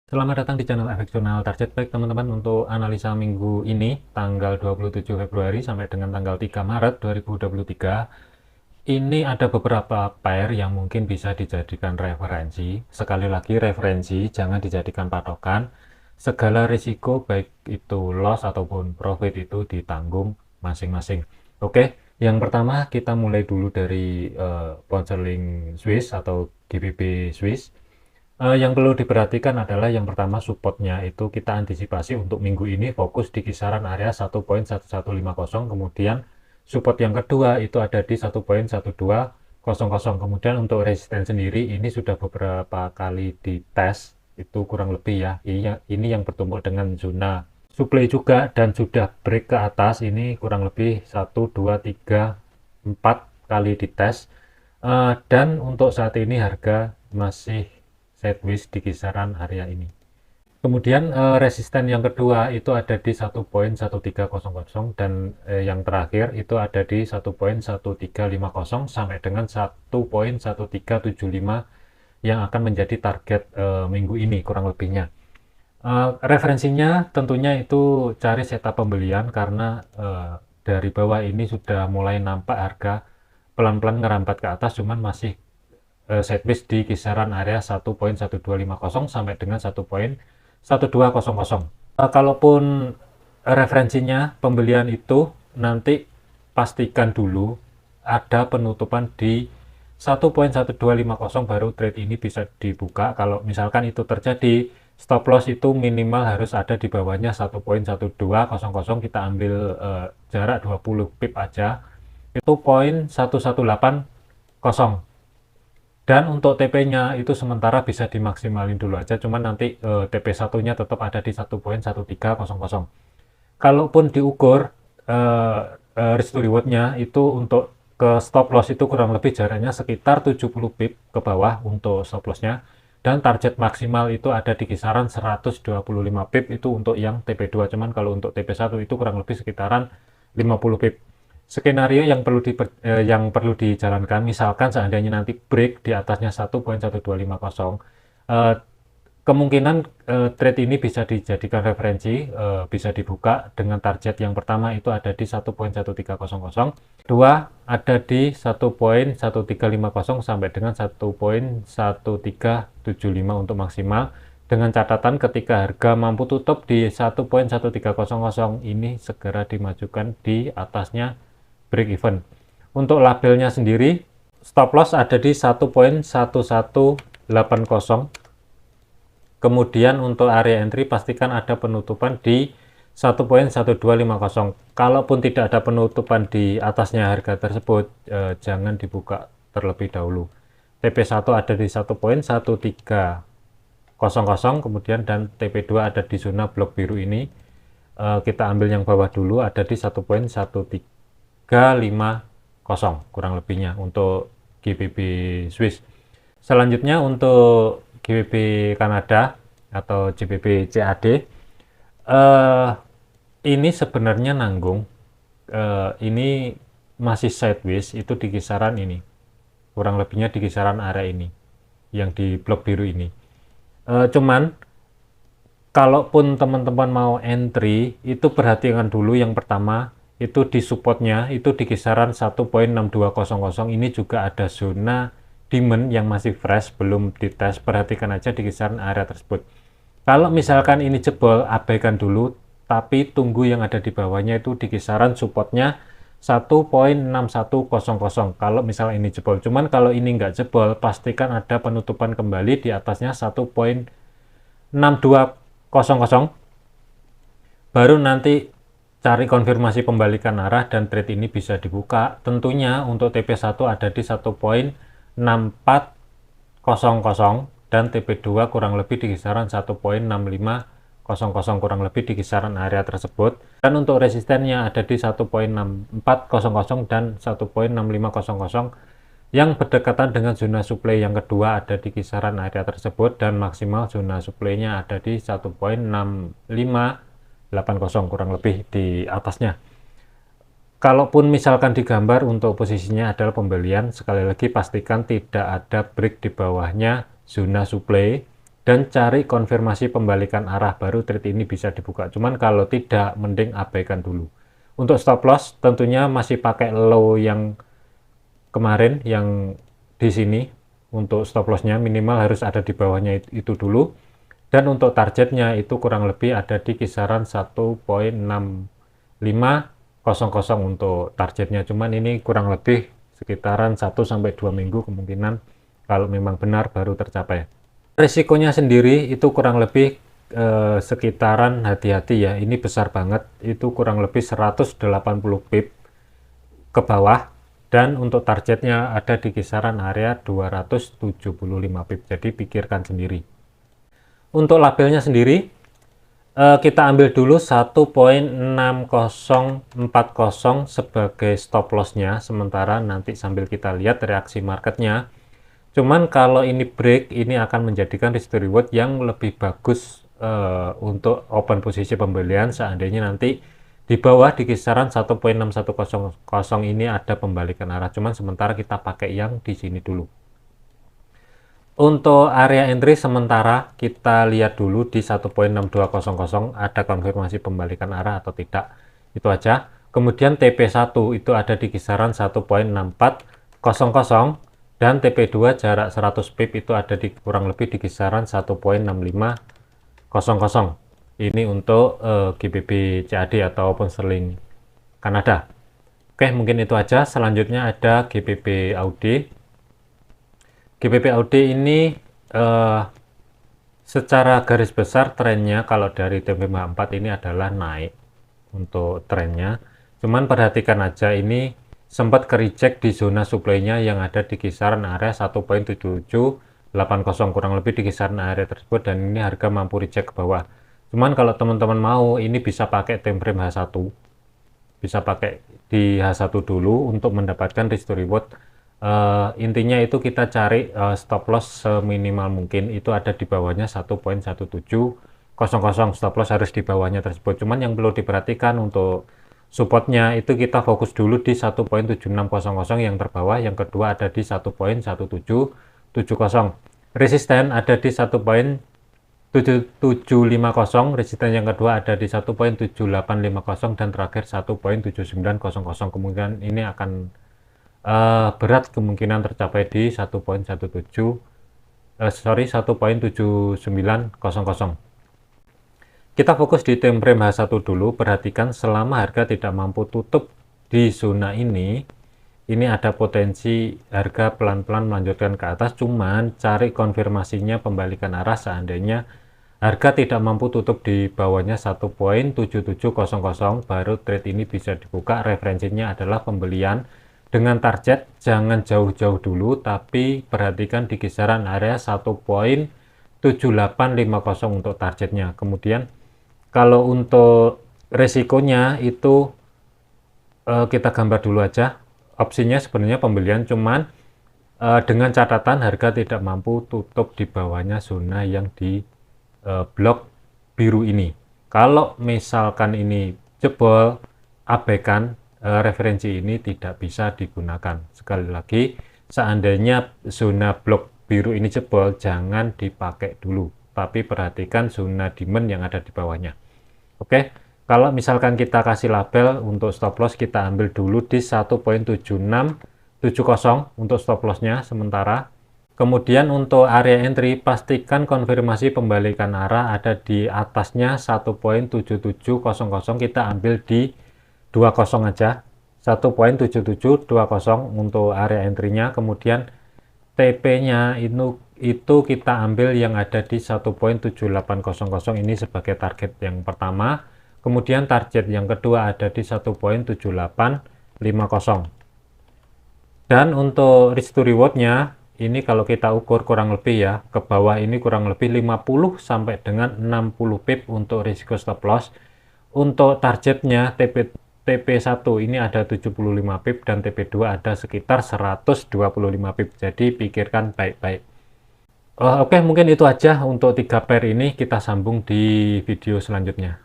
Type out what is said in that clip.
Selamat datang di channel Efeksional Target. Baik teman-teman, untuk analisa minggu ini tanggal 27 Februari sampai dengan tanggal 3 Maret 2023, ini ada beberapa pair yang mungkin bisa dijadikan referensi. Sekali lagi referensi, jangan dijadikan patokan. Segala risiko baik itu loss ataupun profit itu ditanggung masing-masing. Oke, yang pertama kita mulai dulu dari pound sterling Swiss atau GBP Swiss. Yang perlu diperhatikan adalah yang pertama supportnya itu kita antisipasi untuk minggu ini fokus di kisaran area 1.1150, kemudian support yang kedua itu ada di 1.1200, kemudian untuk resisten sendiri ini sudah beberapa kali dites, itu kurang lebih ya, ini yang bertumpuk dengan zona supply juga dan sudah break ke atas, ini kurang lebih 1, 2, 3, 4 kali dites. Dan untuk saat ini harga masih sideways di kisaran area ini. Kemudian resisten yang kedua itu ada di 1.1300 dan yang terakhir itu ada di 1.1350 sampai dengan 1.1375 yang akan menjadi target minggu ini kurang lebihnya. Referensinya tentunya itu cari setup pembelian karena dari bawah ini sudah mulai nampak harga pelan-pelan ngerambat ke atas, cuman masih sideways di kisaran area 1.1250 sampai dengan 1.1200. Kalaupun referensinya pembelian itu nanti pastikan dulu ada penutupan di 1.1250 baru trade ini bisa dibuka. Kalau misalkan itu terjadi, stop loss itu minimal harus ada di bawahnya 1.1200, kita ambil jarak 20 pip aja, itu poin 1180. Dan untuk TP-nya itu sementara bisa dimaksimalin dulu aja, cuman nanti TP1-nya tetap ada di 1.1300. Kalaupun diukur risk to reward-nya itu untuk ke stop loss itu kurang lebih jaraknya sekitar 70 pip ke bawah untuk stop loss-nya, dan target maksimal itu ada di kisaran 125 pip itu untuk yang TP2, cuman kalau untuk TP1 itu kurang lebih sekitaran 50 pip. Skenario yang perlu dijalankan, misalkan seandainya nanti break di atasnya 1.1250, kemungkinan trade ini bisa dijadikan referensi, bisa dibuka dengan target yang pertama itu ada di 1.1300, dua ada di 1.1350 sampai dengan 1.1375 untuk maksimal, dengan catatan ketika harga mampu tutup di 1.1300 ini segera dimajukan di atasnya break even. Untuk labelnya sendiri, stop loss ada di 1.1180. Kemudian untuk area entry pastikan ada penutupan di 1.1250. Kalaupun tidak ada penutupan di atasnya harga tersebut, jangan dibuka terlebih dahulu. TP1 ada di 1.1300, kemudian dan TP2 ada di zona blok biru ini. Kita ambil yang bawah dulu, ada di 1.1350 kurang lebihnya untuk GBP Swiss. Selanjutnya untuk GBP Kanada atau GBP CAD, ini sebenarnya nanggung, ini masih sideways itu di kisaran ini, kurang lebihnya di kisaran area ini yang di blok biru ini. Cuman kalaupun teman-teman mau entry itu perhatikan dulu yang pertama itu di supportnya itu di kisaran 1.6200, ini juga ada zona demand yang masih fresh belum dites, perhatikan aja di kisaran area tersebut. Kalau misalkan ini jebol, abaikan dulu, tapi tunggu yang ada di bawahnya itu di kisaran supportnya 1.6100 kalau misal ini jebol. Cuman kalau ini nggak jebol, pastikan ada penutupan kembali di atasnya 1.6200, baru nanti cari konfirmasi pembalikan arah dan trade ini bisa dibuka. Tentunya untuk TP1 ada di 1.6400 dan TP2 kurang lebih di kisaran 1.6500, kurang lebih di kisaran area tersebut. Dan untuk resistennya ada di 1.6400 dan 1.6500 yang berdekatan dengan zona supply yang kedua ada di kisaran area tersebut, dan maksimal zona supply-nya ada di 1.6580 kurang lebih di atasnya. Kalaupun misalkan digambar untuk posisinya adalah pembelian, sekali lagi pastikan tidak ada break di bawahnya zona supply dan cari konfirmasi pembalikan arah, baru trade ini bisa dibuka. Cuman kalau tidak, mending abaikan dulu. Untuk stop loss tentunya masih pakai low yang kemarin, yang di sini. Untuk stop lossnya minimal harus ada di bawahnya itu dulu, dan untuk targetnya itu kurang lebih ada di kisaran 1.6500 untuk targetnya. Cuman ini kurang lebih sekitaran 1-2 minggu kemungkinan kalau memang benar baru tercapai. Risikonya sendiri itu kurang lebih sekitaran, hati-hati ya, ini besar banget, itu kurang lebih 180 pip ke bawah, dan untuk targetnya ada di kisaran area 275 pip, jadi pikirkan sendiri. Untuk labelnya sendiri kita ambil dulu 1.6040 sebagai stop lossnya sementara, nanti sambil kita lihat reaksi marketnya. Cuman kalau ini break, ini akan menjadikan risk to reward yang lebih bagus untuk open posisi pembelian seandainya nanti di bawah di kisaran 1.6100 ini ada pembalikan arah. Cuman sementara kita pakai yang di sini dulu. Untuk area entry sementara kita lihat dulu di 1.6200 ada konfirmasi pembalikan arah atau tidak. Itu aja. Kemudian TP1 itu ada di kisaran 1.6400 dan TP2 jarak 100 pip itu ada di kurang lebih di kisaran 1.6500. Ini untuk GBP CAD atau pound sterling Kanada. Oke, mungkin itu aja. Selanjutnya ada GBP AUD. GBP AUD ini secara garis besar trennya kalau dari TP54 ini adalah naik untuk trennya. Cuman perhatikan aja, ini sempat ke reject di zona supply-nya yang ada di kisaran area 1.7780, kurang lebih di kisaran area tersebut, dan ini harga mampu reject ke bawah. Cuman kalau teman-teman mau, ini bisa pakai time frame H1, bisa pakai di H1 dulu untuk mendapatkan risk to reward. Intinya itu kita cari stop loss seminimal mungkin, itu ada di bawahnya 1.1700, stop loss harus di bawahnya tersebut. Cuman yang perlu diperhatikan untuk supportnya itu kita fokus dulu di 1.7600 yang terbawah, yang kedua ada di 1.1770, resisten ada di 1.7750, resisten yang kedua ada di 1.7850, dan terakhir 1.7900. Kemungkinan ini akan berat kemungkinan tercapai di 1.7900. Kita fokus di time frame H1 dulu. Perhatikan selama harga tidak mampu tutup di zona ini ada potensi harga pelan-pelan melanjutkan ke atas. Cuman cari konfirmasinya pembalikan arah seandainya harga tidak mampu tutup di bawahnya 1.7700, baru trade ini bisa dibuka. Referensinya adalah pembelian dengan target jangan jauh-jauh dulu, tapi perhatikan di kisaran area 1.7850 untuk targetnya. Kemudian kalau untuk resikonya itu kita gambar dulu aja. Opsinya sebenarnya pembelian, cuman dengan catatan harga tidak mampu tutup di bawahnya zona yang di blok biru ini. Kalau misalkan ini jebol, abaikan, referensi ini tidak bisa digunakan. Sekali lagi, seandainya zona blok biru ini jebol, jangan dipakai dulu, tapi perhatikan zona demand yang ada di bawahnya. Oke, kalau misalkan kita kasih label untuk stop loss, kita ambil dulu di 1.7670 untuk stop lossnya sementara. Kemudian untuk area entry, pastikan konfirmasi pembalikan arah ada di atasnya 1.7700, kita ambil di 20 aja, 1.7720 untuk area entry-nya. Kemudian TP-nya itu kita ambil yang ada di 1.7800 ini sebagai target yang pertama. Kemudian target yang kedua ada di 1.7850. Dan untuk risk to reward-nya ini kalau kita ukur kurang lebih ya, ke bawah ini kurang lebih 50 sampai dengan 60 pip untuk risiko stop loss. Untuk targetnya TP1 ini ada 75 pip dan TP2 ada sekitar 125 pip. Jadi pikirkan baik-baik. Oke, mungkin itu aja untuk 3 pair ini. Kita sambung di video selanjutnya.